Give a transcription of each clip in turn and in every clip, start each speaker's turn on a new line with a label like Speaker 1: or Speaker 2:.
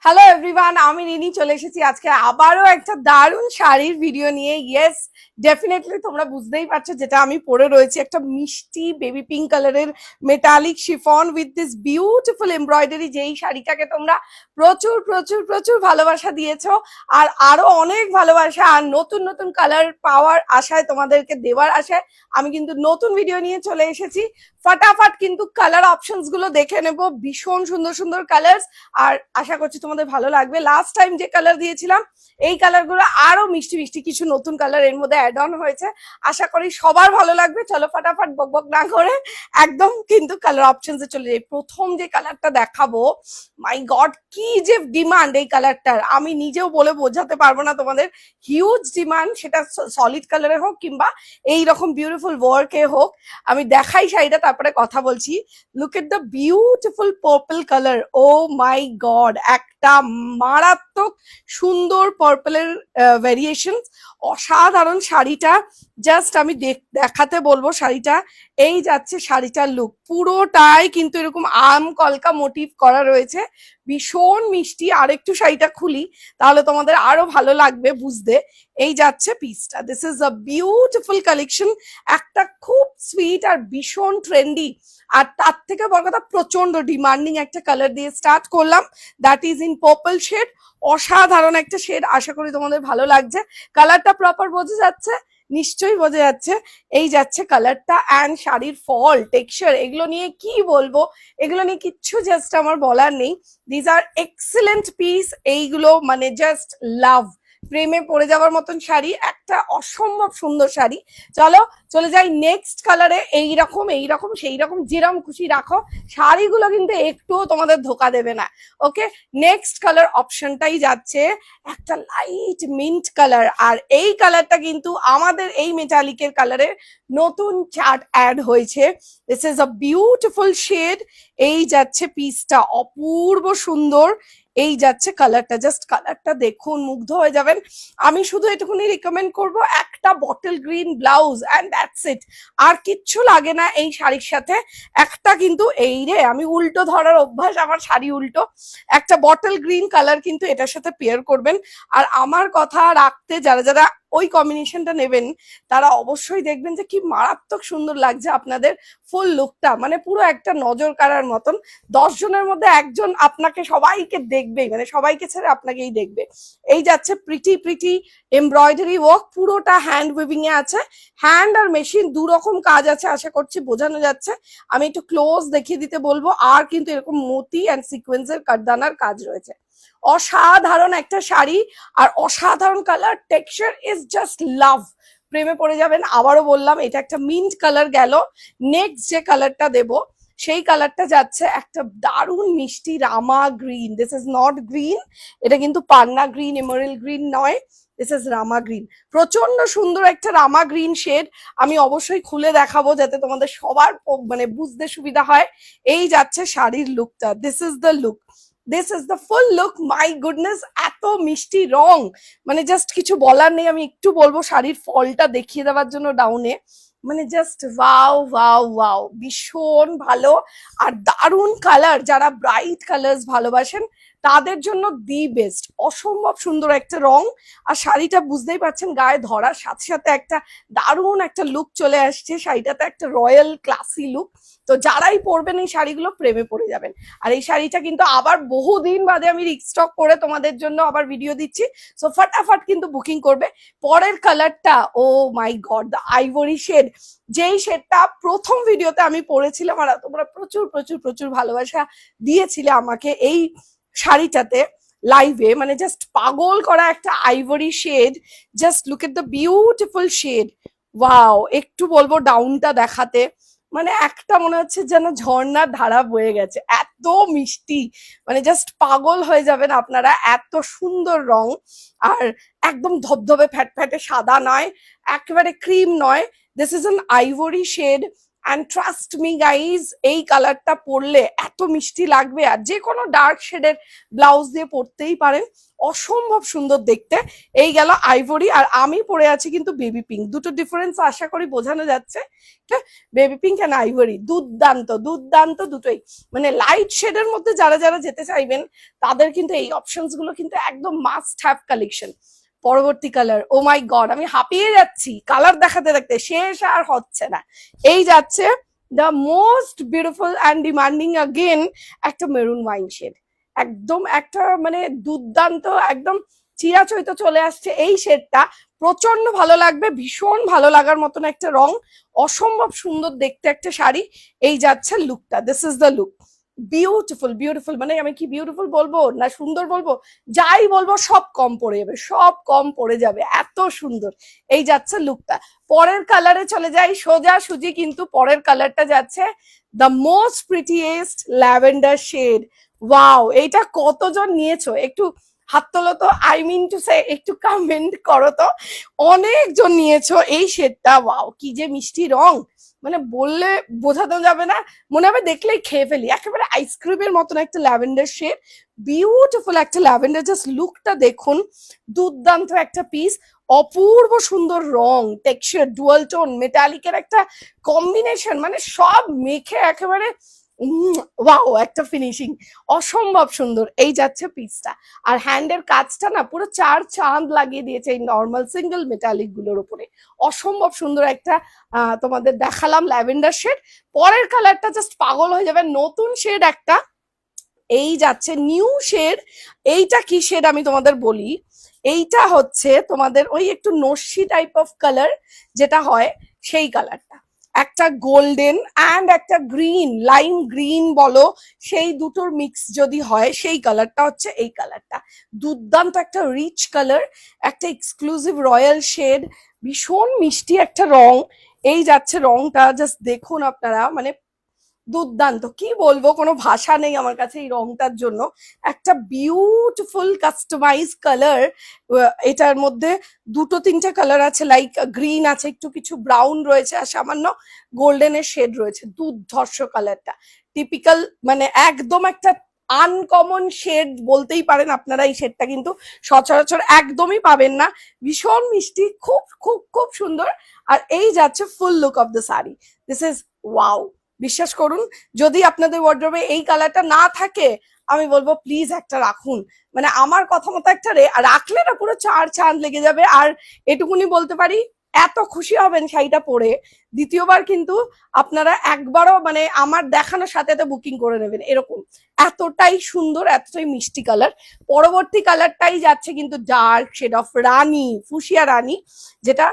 Speaker 1: Hello everyone, আমি রিনি চলে এসেছি আজকে আবারও একটা দারুণ শাড়ির ভিডিও নিয়ে। ইয়েস, ডেফিনেটলি তোমরা বুঝতেই পারছো যেটা আমি পরে রয়েছি, একটা মিষ্টি বেবি পিঙ্ক কালারের metallic chiffon with this beautiful embroidery. যেই শাড়িটাকে তোমরা প্রচুর প্রচুর প্রচুর ভালোবাসা দিয়েছো, আর আরো অনেক ভালোবাসা আর নতুন নতুন কালার পাওয়ার আশায়, তোমাদেরকে দেওয়ার আশায় আমি কিন্তু নতুন ভিডিও নিয়ে চলে এসেছি। ফটাফট কিন্তু কালার অপশনস গুলো দেখে নেবো, ভীষণ সুন্দর সুন্দর কালার, আর আশা করছি তোমাদের ভালো লাগবে। লাস্ট টাইম যে কালার দিয়েছিলাম এই কালার গুলো আরো মিষ্টি মিষ্টি কিছু নতুন কালার এর মধ্যে অ্যাড অন হয়েছে, আশা করি সবার ভালো লাগবে। চলো ফটাফট বকবক না করে একদম কিন্তু কালার অপশনসে চলে যাই। প্রথম যে কালারটা দেখাবো, মাই গড কি যে ডিমান্ড এই কালারটার, আমি নিজেও বলে বোঝাতে পারবো না তোমাদের। হিউজ ডিমান্ড, সেটা সলিড কালারে হোক কিংবা এইরকম বিউটিফুল ওয়ার্কে হোক। আমি দেখাই শাড়িটা তারপরে কথা বলছি। Look at the beautiful purple colour, oh my god, একটা মারাত্মক সুন্দর পার্পলের ভেরিয়েশন, অসাধারণ শাড়িটা। জাস্ট আমি দেখাতে বলবো শাড়িটা, এই যাচ্ছে শাড়িটার লুক, পুরোটাই কিন্তু এরকম আম কলকা মোটিভ করা রয়েছে, ভীষণ মিষ্টি। আর একটু শাড়িটা খুলি তাহলে তোমাদের আরো ভালো লাগবে বুঝতে। এই যাচ্ছে পিসটা, this is a beautiful collection, একটা খুব সুইট আর ভীষণ ট্রেন্ডি, আর তার থেকে বড় কথা প্রচন্ড ডিমান্ডিং একটা কালার দিয়ে স্টার্ট করলাম, that is in purple shade. অসাধারণ একটা শেড, আশা করি তোমাদের ভালো লাগছে। কালারটা প্রপার বোঝা যাচ্ছে? নিশ্চয়ই বোঝা যাচ্ছে। এই যাচ্ছে কালারটা, অ্যান্ড শাড়ির ফল টেক্সচার এগুলো নিয়ে কি বলবো, এগুলো নিয়ে কিচ্ছু জাস্ট আমার বলার নেই। দিজ আর এক্সিলেন্ট পিস, এইগুলো মানে জাস্ট লাভ, প্রেমে পড়ে যাওয়ার মতন শাড়ি, একটা অসম্ভব সুন্দর শাড়ি। চলো চলে যাই নেক্সট কালারে। এইরকম এইরকম সেই রকম যেরকম খুশি রাখো, শাড়িগুলো কিন্তু একটুও তোমাদের ধোকা দেবে না। ওকে, নেক্সট কালার অপশনটাই যাচ্ছে একটা লাইট মিন্ট কালার, আর এই কালারটা কিন্তু আমাদের এই মেটালিকের কালারে নতুন চার্ট অ্যাড হয়েছে। This is a beautiful shade, এই যাচ্ছে পিসটা, অপূর্ব সুন্দর। এই যাচ্ছে কালারটা, জাস্ট কালারটা দেখুন, মুগ্ধ হয়ে যাবেন। আমি শুধু এটুকুনি রিকমেন্ড করব, একটা bottle green blouse and that's it, আর কিচ্ছু লাগে না এই শাড়ির সাথে। একটা কিন্তু এই রে, আমি উল্টো ধরার অভ্যাস আমার, শাড়ি উল্টো, একটা বটল গ্রিন কালার কিন্তু এটার সাথে পেয়ার করবেন। আর আমার কথা রাখতে যারা যারা ওই কম্বিনেশনটা নেবেন তারা অবশ্যই দেখবেন যে কি মারাত্মক সুন্দর লাগছে আপনাদের ফুল লুকটা, মানে পুরো একটা নজর কাড়ার মতন। 10 জনের মধ্যে একজন আপনাকে, সবাইকে দেখবেই, মানে সবাইকে ছেড়ে আপনাকেই দেখবে। এই যাচ্ছে প্রিটি প্রিটি এমব্রয়ডারি ওয়ার্ক, পুরোটা হ্যান্ড উইভিং এ আছে, হ্যান্ড আর মেশিন দু রকম কাজ আছে, আশা করছি বোঝানো যাচ্ছে। আমি একটু ক্লোজ দেখিয়ে দিতে বলবো। আর কিন্তু এরকম মতি অ্যান্ড সিকোয়েন্সের কাটদানার কাজ রয়েছে। অসাধারণ একটা শাড়ি, আর অসাধারণ colour, texture is just love, প্রেমে পড়ে যাবেন। আবারও বললাম, এটা একটা মিন্ট কালার গেল। নেক্সট যে কালারটা দেব সেই কালারটা যাচ্ছে একটা দারুণ মিষ্টি Rama green. This is not green, এটা কিন্তু পান্না গ্রিন, এমারেল গ্রিন নয়, দিস ইজ রামা গ্রিন। প্রচন্ড সুন্দর একটা রামা গ্রিন শেড, আমি অবশ্যই খুলে দেখাবো যাতে তোমাদের সবার মানে বুঝতে সুবিধা হয়। এই যাচ্ছে শাড়ির লুকটা, this is the look, this is the full look. My goodness, এত মিষ্টি রং, মানে জাস্ট কিছু বলার নেই। আমি একটু বলবো শাড়ির ফলটা দেখিয়ে দেওয়ার জন্য ডাউনে, মানে জাস্ট ওয়াও ওয়াও ওয়াও, ভীষণ ভালো আর দারুণ কালার। যারা ব্রাইট কালার্স ভালোবাসেন তাদের জন্য দি বেস্ট, অসম্ভব সুন্দর একটা রং। আর শাড়িটা বুঝতেই পারছেন, গায়ে ধরার সাথে সাথে একটা দারুণ একটা লুক চলে আসছে শাড়িটাতে, একটা রয়্যাল ক্লাসি লুক। তো যারাই পরবেন এই শাড়িগুলো প্রেমে পড়ে যাবেন। আর এই শাড়িটা কিন্তু আবার বহুদিন বাদে আমি রিস্টক করে তোমাদের জন্য আবার ভিডিও দিচ্ছি, সো ফটাফট কিন্তু বুকিং করবে। পরের কালারটা, ও my god, the ivory shade, যেই শেডটা প্রথম ভিডিওতে আমি পরেছিলাম, আর তোমরা প্রচুর প্রচুর প্রচুর ভালোবাসা দিয়েছিলে আমাকে এই শাড়িটাতে লাইভে, মানে জাস্ট পাগল করা একটা ivory shade. Just look at the beautiful shade, wow. একটু বলবো ডাউনটা দেখাতে, মানে একটা মনে হচ্ছে যেন ঝর্ণার ধারা বয়ে গেছে, এত মিষ্টি, মানে জাস্ট পাগল হয়ে যাবেন আপনারা, এত সুন্দর রং। আর একদম ধবধবে ফ্যাটফ্যাটে সাদা নয়, একেবারে ক্রিম নয়, this is an ivory shade, and trust me guys, এই কালারটা পরলে এত মিষ্টি লাগবে, আর যে কোনো ডার্ক শেডের ব্লাউজ দিয়ে পরতেই পারেন, অসম্ভব সুন্দর দেখতে। এই গেল আইভরি, আর আমি পরে আছি কিন্তু বেবি পিঙ্ক। দুটো ডিফারেন্স আশা করি বোঝানো যাচ্ছে। বেবি পিঙ্ক অ্যান্ড আইভরি, দুর্দান্ত দুর্দান্ত দুটোই। মানে লাইট শেডের মধ্যে যারা যারা যেতে চাইবেন তাদের কিন্তু এই অপশনস গুলো কিন্তু একদম মাস্ট হ্যাভ কালেকশন। পরবর্তী কালার, ও মাই গড, আমি হাঁপিয়ে যাচ্ছি কালার দেখাতে দেখতে, শেষ আর হচ্ছে না। এই যাচ্ছে the most beautiful and demanding again একটা মেরুন ওয়াইন শেড, একদম একটা মানে দুর্দান্ত, একদম চিরাচরিত চলে আসছে এই শেডটা। প্রচন্ড ভালো লাগবে, ভীষণ ভালো লাগার মতন একটা রং, অসম্ভব সুন্দর দেখতে একটা শাড়ি। এই যাচ্ছে লুকটা, this is the look. Beautiful beautiful, মানে আমি কি বিউটিফুল বলবো না সুন্দর বলবো, যাই বলবো সব কম পড়ে যাবে, সব কম পড়ে যাবে, এত সুন্দর। এই যাচ্ছে লুকটা। পরের কালারে চলে যাই সোজা সুজি, কিন্তু পরের কালারটা যাচ্ছে the most prettiest lavender shade. Wow, এইটা কতজন নিয়েছো একটু হাত তোলো তো, আই মিন টু সে একটু কমেন্ট করো তো। অনেকজন নিয়েছো এই শেডটা। ওয়াও, কি যে মিষ্টি রং, মানে বললে বোঝানো যাবে না, মনে হবে দেখলেই খেয়ে ফেলি। একেবারে আইসক্রিমের মতন একটা ল্যাভেন্ডার শেড, বিউটিফুল একটা ল্যাভেন্ডার, জাস্ট লুকটা দেখুন, দুর্দান্ত একটা পিস, অপূর্ব সুন্দর রং, টেক্সচার, ডুয়াল টোন, মেটালিকের একটা কম্বিনেশন, মানে সব মেখে একেবারে ওয়াও একটা ফিনিশিং, অসম্ভব সুন্দর। এই যাচ্ছে পিসটা, আর হ্যান্ডের কাজটা না পুরো চার চাঁদ লাগিয়ে দিয়েছে এই নর্মাল সিঙ্গেল মেটালিক গুলোর উপরে, অসম্ভব সুন্দর একটা তোমাদের দেখালাম ল্যাভেন্ডার শেড। পরের কালারটা জাস্ট পাগল হয়ে যাবে, নতুন শেড একটা, এই যাচ্ছে নিউ শেড। এইটা কি শেড আমি তোমাদের বলি, এইটা হচ্ছে তোমাদের ওই একটু নস্যি টাইপ অফ কালার যেটা হয়, সেই কালারটা, একটা গোল্ডেন অ্যান্ড একটা গ্রিন, লাইম গ্রিন বলো, সেই দুটোর মিক্স যদি হয় সেই কালারটা হচ্ছে এই কালারটা। দুর্দান্ত একটা রিচ কালার, একটা এক্সক্লুসিভ রয়্যাল শেড, ভীষণ মিষ্টি একটা রং। এই যাচ্ছে রংটা, জাস্ট দেখুন আপনারা, মানে দুর্দান্ত, কি বলবো, কোনো ভাষা নেই আমার কাছে এই রংটার জন্য। একটা বিউটিফুল কাস্টমাইজ কালার, এটার মধ্যে দুটো তিনটে কালার আছে, লাইক গ্রিন আছে, একটু কিছু ব্রাউন রয়েছে, আর সামান্য গোল্ডেনের শেড রয়েছে। দুর্ধর্ষ কালারটা, টিপিক্যাল, মানে একদম একটা আনকমন শেড বলতেই পারেন আপনারা। এই শেডটা কিন্তু সচরাচর একদমই পাবেন না, ভীষণ মিষ্টি, খুব খুব খুব সুন্দর। আর এই যাচ্ছে ফুল look of the sari, this is wow. বিশ্বাস করুন, যদি আপনাদের ওয়ার্ড্রোবে এই কালারটা না থাকে, আমি বলবো প্লিজ একটা রাখুন, মানে আমার কথা মতো একটা রাখলে না পুরো চার চাঁদ লেগে যাবে। আর এটুকুনি বলতে পারি, এত খুশি হবেন শাড়িটা পরে, দ্বিতীয়বার কিন্তু আপনারা একবারও মানে আমার দেখানোর সাথে সাথে বুকিং করে নেবেন, এরকম এতটাই সুন্দর, এতটাই মিষ্টি কালার। পরবর্তী কালারটাই যাচ্ছে কিন্তু ডার্ক শেড অফ রানী, ফুসিয়া রানী, যেটা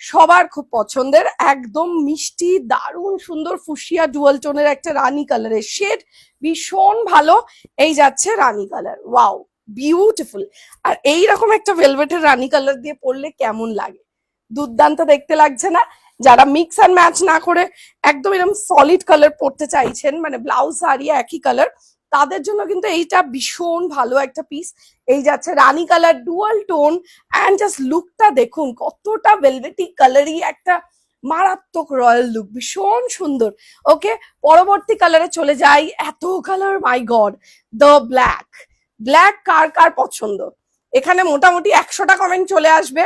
Speaker 1: সবার খুব পছন্দের, একদম মিষ্টি দারুণ সুন্দর ফুসিয়া ডুয়াল টোনের একটা রানী কালারের শেড, ভীষণ ভালো। এই যাচ্ছে রানী কালার, ওয়াও বিউটিফুল। আর এইরকম একটা ভেলভেটের রানী কালার দিয়ে পরলে কেমন লাগে, দুর্দান্ত দেখতে লাগছে না? যারা মিক্স অ্যান্ড ম্যাচ না করে একদম এরকম সলিড কালার পরতে চাইছেন, মানে ব্লাউজ শাড়ি একই কালার, তাদের জন্য কিন্তু এইটা ভীষণ ভালো একটা পিস। এই যাচ্ছে রানী colour dual tone, and just লুকটা দেখুন, কতটা ভেলভেটি কালারই একটা মারাত্মক রয়্যাল লুক, ভীষণ সুন্দর। ওকে, পরবর্তী কালারে চলে যাই। এত colour, my god, the black. Black কার কার পছন্দ, এখানে মোটামুটি 100টা কমেন্ট চলে আসবে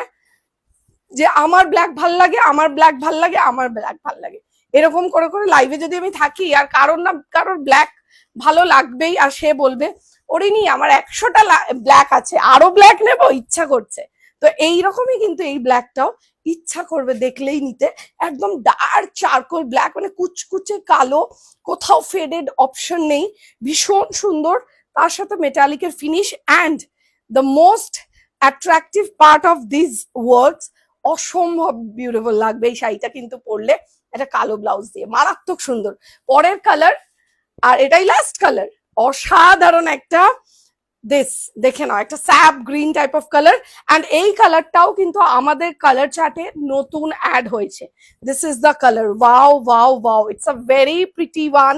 Speaker 1: যে আমার ব্ল্যাক ভাল লাগে, আমার ব্ল্যাক ভাল লাগে, আমার ব্ল্যাক ভাল লাগে। এরকম করে করে লাইভে যদি আমি থাকি, আর কারোর না কারোর ব্ল্যাক ভালো লাগবেই, আর সে বলবে ওরে নি আমার 100টা ব্ল্যাক আছে, আরো ব্ল্যাক নেবো, ইচ্ছা করছে। তো এইরকমই কিন্তু এই ব্ল্যাকটাও ইচ্ছা করবে দেখলেই নিতে, একদম ডার্ক চারকোল ব্ল্যাক, মানে কুচকুচে কালো, কোথাও ফেডেড অপশন নেই, ভীষণ সুন্দর। তার সাথে মেটালিকের finish, and the most attractive part of this works, অসম্ভব বিউটিফুল লাগবে এই শাড়িটা কিন্তু পরলে, একটা কালো ব্লাউজ দিয়ে, মারাত্মক সুন্দর। পরের কালার, আর এটাই লাস্ট কালার, অসাধারণ একটা, দিস দেখে নাও, একটা sap green type of colour, and এই কালারটাও কিন্তু আমাদের কালার চার্টে নতুন অ্যাড হয়েছে। This is the colour, wow wow wow, it's a very pretty one.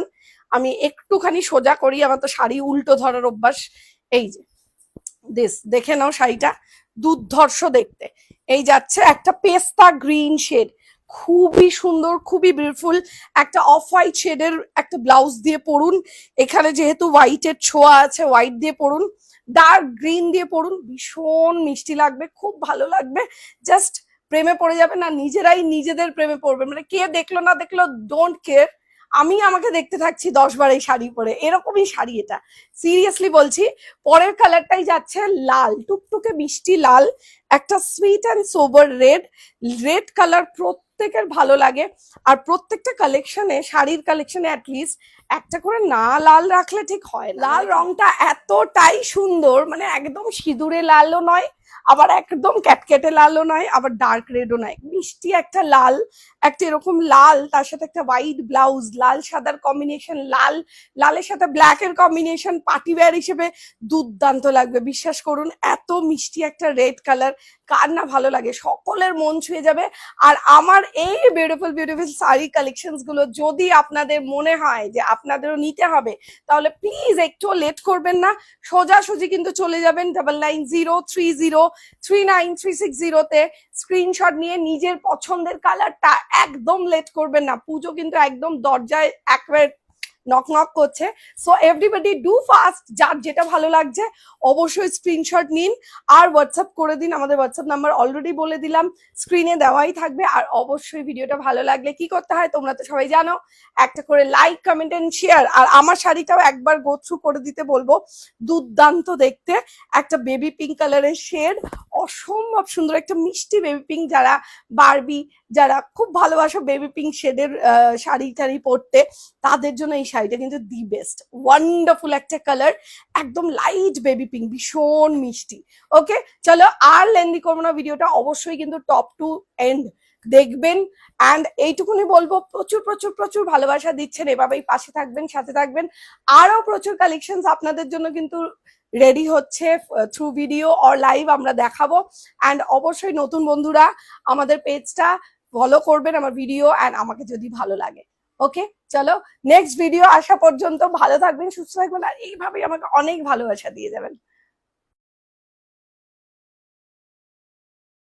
Speaker 1: আমি একটুখানি সোজা করি, আমার তো শাড়ি উল্টো ধরার অভ্যাস। এই যে দিস দেখে নাও, শাড়িটা দুর্ধর্ষ দেখতে। এই যাচ্ছে একটা পেস্তা গ্রিন শেড, খুবই সুন্দর, খুবই বিউটিফুল। একটা অফ হোয়াইট শেডের একটা ব্লাউজ দিয়ে পরুন, এখানে যেহেতু হোয়াইটের ছোঁয়া আছে হোয়াইট দিয়ে পরুন, ডার্ক গ্রিন দিয়ে পরুন, ভীষণ মিষ্টি লাগবে, খুব ভালো লাগবে। জাস্ট প্রেমে পড়ে যাবেন আর নিজেরাই নিজেদের প্রেমে পড়বেন, মানে কে দেখলো না দেখলো ডোন্ট কেয়ার, আমি আমাকে দেখতে থাকছি 10 বার এই শাড়ি পরে, এরকমই শাড়ি এটা, সিরিয়াসলি বলছি। পরের কালারটাই যাচ্ছে লাল, টুকটুকে মিষ্টি লাল, একটা sweet and sober red. Red colour প্রত্যেকের ভালো লাগে, আর প্রত্যেকটা কালেকশনে, শাড়ির কালেকশনে অ্যাটলিস্ট একটা করে না লাল রাখলে ঠিক হয়। লাল রংটা এতটাই সুন্দর, মানে একদম সিঁদুরে লালও নয়, আবার একদম ক্যাটকেটে লালও নয়, আবার ডার্ক রেডও নয়, মিষ্টি একটা লাল, একটা এরকম লাল, তার সাথে একটা হোয়াইট ব্লাউজ, লাল সাদার কম্বিনেশন, লালের সাথে ব্ল্যাক এর কম্বিনেশন, পার্টি ওয়্যার হিসেবে দুর্দান্ত লাগবে, বিশ্বাস করুন। এত মিষ্টি একটা রেড কালার, কার না ভালো লাগে, সকলের মন ছুঁয়ে যাবে। আর আমার এই বিউটিফুল বিউটিফুল শাড়ি কালেকশনস গুলো যদি আপনাদের মনে হয় যে আপনাদেরও নিতে হবে, তাহলে প্লিজ একটু লেট করবেন না, সোজাসুজি কিন্তু চলে যাবেন 9903039360 স্ক্রিনশট নিয়ে নিজের পছন্দের কালারটা, একদম লেট করবেন না, পুজো কিন্তু একদম দরজায় একবার নক নক করছে। সো এভরিবডি ডু ফাস্ট, যার যেটা ভালো লাগছে অবশ্যই স্ক্রিনশট নিন আর হোয়াটসঅ্যাপ করে দিন। আমাদের হোয়াটসঅ্যাপ নাম্বার অলরেডি বলে দিলাম, স্ক্রিনে দেওয়াই থাকবে। আর অবশ্যই ভিডিওটা ভালো লাগলে কি করতে হয় তোমরা তো সবাই জানো, একটা করে লাইক, কমেন্ট এন্ড শেয়ার। আর আমার শাড়িটাও একবার গো থ্রু করে দিতে বলবো, দুর্দান্ত দেখতে, একটা বেবি পিঙ্ক কালারের শেড, অসম্ভব সুন্দর একটা মিষ্টি বেবি পিঙ্ক। যারা বারবি, যারা খুব ভালোবাসো বেবি পিঙ্ক শেডের শাড়ি টাড়ি পরতে, তাদের জন্য এই শাড়িটা কিন্তু দি বেস্ট, ওয়ান্ডারফুল একটা কালার, একদম লাইট বেবি পিঙ্ক, ভীষণ মিষ্টি। ওকে চলো আর লেন্দি করবো না ভিডিওটা, অবশ্যই কিন্তু টপ টু এন্ড দেখবেন। অ্যান্ড এইটুকুনি বলবো, প্রচুর প্রচুর প্রচুর ভালোবাসা দিচ্ছেন, এভাবেই পাশে থাকবেন, সাথে থাকবেন। আরো প্রচুর কালেকশন আপনাদের জন্য কিন্তু রেডি হচ্ছে, থ্রু ভিডিও অর লাইভ আমরা দেখাবো। অ্যান্ড অবশ্যই নতুন বন্ধুরা আমাদের পেজটা ফলো করবেন, আমার ভিডিও অ্যান্ড আমাকে যদি ভালো লাগে। ওকে চলো নেক্সট ভিডিও আসা পর্যন্ত ভালো থাকবেন, সুস্থ থাকবেন, আর এইভাবেই আমাকে অনেক ভালোবাসা দিয়ে যাবেন।